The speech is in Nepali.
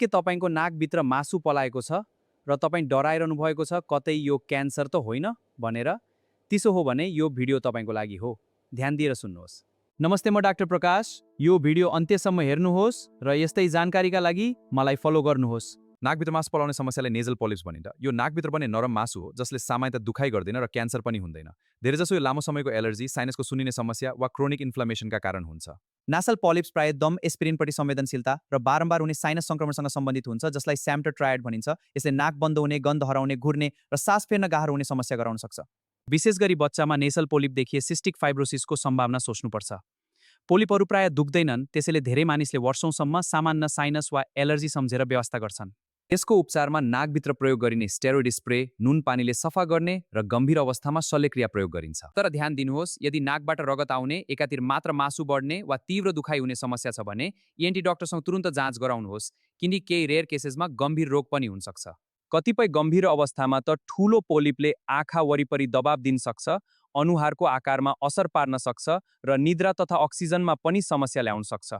के तपाईँको नाकभित्र मासु पलाएको छ र तपाईँ डराइरहनु भएको छ कतै यो क्यान्सर त होइन भनेर? त्यसो हो भने यो भिडियो तपाईँको लागि हो। ध्यान दिएर सुन्नुहोस्। नमस्ते, म डाक्टर प्रकाश। यो भिडियो अन्त्यसम्म हेर्नुहोस् र यस्तै जानकारीका लागि मलाई फलो गर्नुहोस्। नाकभित्र मासु पलाउने समस्यालाई नेजल पोलिप्स भनिन्छ। यो नाकभित्र बन्ने नरम मासु हो जसले सामान्यतः दुखाइ गर्दैन र क्यान्सर पनि हुँदैन। धेरैजसो यो लामो समयको एलर्जी, साइनसको सुन्निने समस्या वा क्रोनिक इन्फ्लामेसनका कारण हुन्छ। नासल पलिप्स प्राय दम, एस्पिरिनप्रति संवेदनशीलता र बारम्बार हुने साइनस संक्रमणसँग सम्बन्धित हुन्छ, जसलाई स्याम्टर ट्रायड भनिन्छ। यसले नाक बन्द हुने, गन्ध हराउने, घुर्ने र सास फेर्न गाह्रो हुने समस्या गराउन सक्छ। विशेष गरी बच्चामा नेसल पोलिप देखिए सिस्टिक फाइब्रोसिसको सम्भावना सोच्नुपर्छ। पोलिपहरू प्राय दुख्दैनन्, त्यसैले धेरै मानिसले वर्षौंसम्म सामान्य साइनस वा एलर्जी सम्झेर व्यवस्था गर्छन्। यसको उपचारमा नाकभित्र प्रयोग गरिने स्टेरोइड स्प्रे, नुन पानीले सफा गर्ने र गम्भीर अवस्थामा शल्यक्रिया प्रयोग गरिन्छ। तर ध्यान दिनुहोस्, यदि नाकबाट रगत आउने, एकातिर मात्र मासु बढ्ने वा तीव्र दुखाइ हुने समस्या छ भने ENT डाक्टरसँग तुरुन्त जाँच गराउनुहोस्, किनकि केही रेयर केसेसमा गम्भीर रोग पनि हुन सक्छ। कतिपय गम्भीर अवस्थामा त ठूलो पोलिपले आँखा वरिपरि दबाव दिन सक्छ, अनुहारको आकारमा असर पार्न सक्छ र निद्रा तथा अक्सिजनमा पनि समस्या ल्याउन सक्छ।